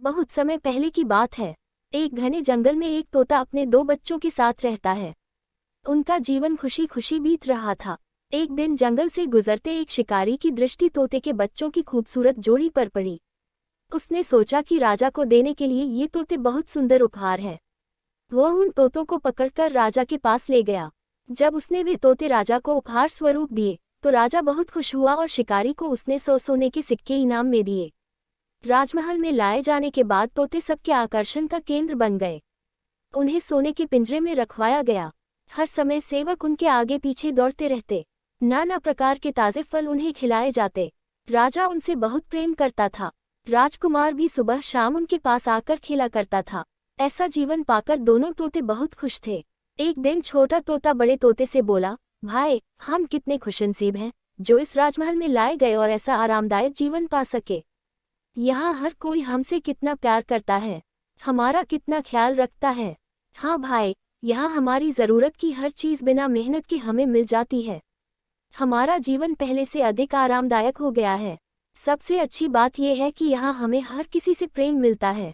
बहुत समय पहले की बात है। एक घने जंगल में एक तोता अपने दो बच्चों के साथ रहता है। उनका जीवन खुशी खुशी बीत रहा था। एक दिन जंगल से गुजरते एक शिकारी की दृष्टि तोते के बच्चों की खूबसूरत जोड़ी पर पड़ी। उसने सोचा कि राजा को देने के लिए ये तोते बहुत सुंदर उपहार है। वह उन तोतों को पकड़कर राजा के पास ले गया। जब उसने वे तोते राजा को उपहार स्वरूप दिए तो राजा बहुत खुश हुआ और शिकारी को उसने 100 सोने के सिक्के इनाम में दिए। राजमहल में लाए जाने के बाद तोते सबके आकर्षण का केंद्र बन गए। उन्हें सोने के पिंजरे में रखवाया गया। हर समय सेवक उनके आगे पीछे दौड़ते रहते। नाना प्रकार के ताज़े फल उन्हें खिलाए जाते। राजा उनसे बहुत प्रेम करता था। राजकुमार भी सुबह शाम उनके पास आकर खेला करता था। ऐसा जीवन पाकर दोनों तोते बहुत खुश थे। एक दिन छोटा तोता बड़े तोते से बोला, भाई, हम कितने खुशनसीब हैं जो इस राजमहल में लाए गए और ऐसा आरामदायक जीवन पा सके। यहाँ हर कोई हमसे कितना प्यार करता है, हमारा कितना ख्याल रखता है। हाँ भाई, यहाँ हमारी ज़रूरत की हर चीज़ बिना मेहनत के हमें मिल जाती है। हमारा जीवन पहले से अधिक आरामदायक हो गया है। सबसे अच्छी बात यह है कि यहाँ हमें हर किसी से प्रेम मिलता है।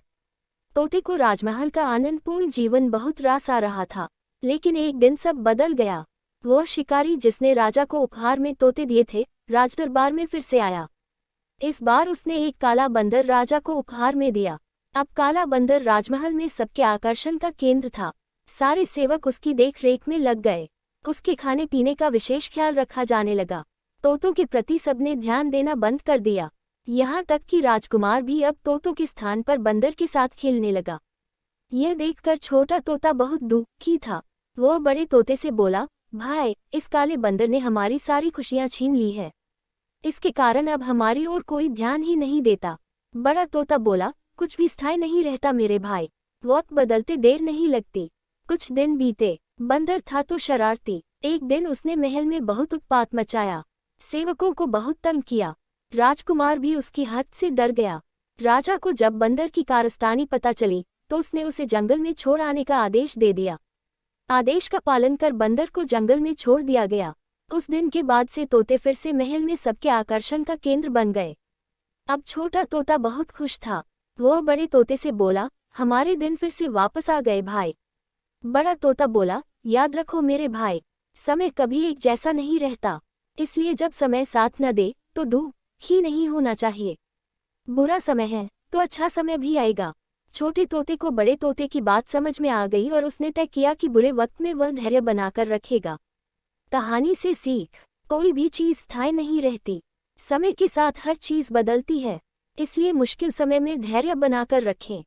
तोते को राजमहल का आनंदपूर्ण जीवन बहुत रास आ रहा था, लेकिन एक दिन सब बदल गया। वह शिकारी जिसने राजा को उपहार में तोते दिए थे, राजदरबार में फिर से आया। इस बार उसने एक काला बंदर राजा को उपहार में दिया। अब काला बंदर राजमहल में सबके आकर्षण का केंद्र था। सारे सेवक उसकी देखरेख में लग गए। उसके खाने पीने का विशेष ख्याल रखा जाने लगा। तोतों के प्रति सबने ध्यान देना बंद कर दिया। यहाँ तक कि राजकुमार भी अब तोतों के स्थान पर बंदर के साथ खेलने लगा। यह देखकर छोटा तोता बहुत दुखी था। वह बड़े तोते से बोला, भाई, इस काले बंदर ने हमारी सारी खुशियाँ छीन ली है। इसके कारण अब हमारी ओर कोई ध्यान ही नहीं देता। बड़ा तोता बोला, कुछ भी स्थायी नहीं रहता मेरे भाई, वक्त बदलते देर नहीं लगती। कुछ दिन बीते। बंदर था तो शरारती। एक दिन उसने महल में बहुत उत्पात मचाया। सेवकों को बहुत तंग किया। राजकुमार भी उसकी हद से डर गया। राजा को जब बंदर की कारस्तानी पता चली तो उसने उसे जंगल में छोड़ आने का आदेश दे दिया। आदेश का पालन कर बंदर को जंगल में छोड़ दिया गया। उस दिन के बाद से तोते फिर से महल में सबके आकर्षण का केंद्र बन गए। अब छोटा तोता बहुत खुश था। वह बड़े तोते से बोला, हमारे दिन फिर से वापस आ गए भाई। बड़ा तोता बोला, याद रखो मेरे भाई, समय कभी एक जैसा नहीं रहता, इसलिए जब समय साथ न दे तो दुखी नहीं होना चाहिए। बुरा समय है तो अच्छा समय भी आएगा। छोटे तोते को बड़े तोते की बात समझ में आ गई और उसने तय किया कि बुरे वक्त में वह धैर्य बनाकर रखेगा। कहानी से सीख, कोई भी चीज़ स्थायी नहीं रहती। समय के साथ हर चीज़ बदलती है, इसलिए मुश्किल समय में धैर्य बनाकर रखें।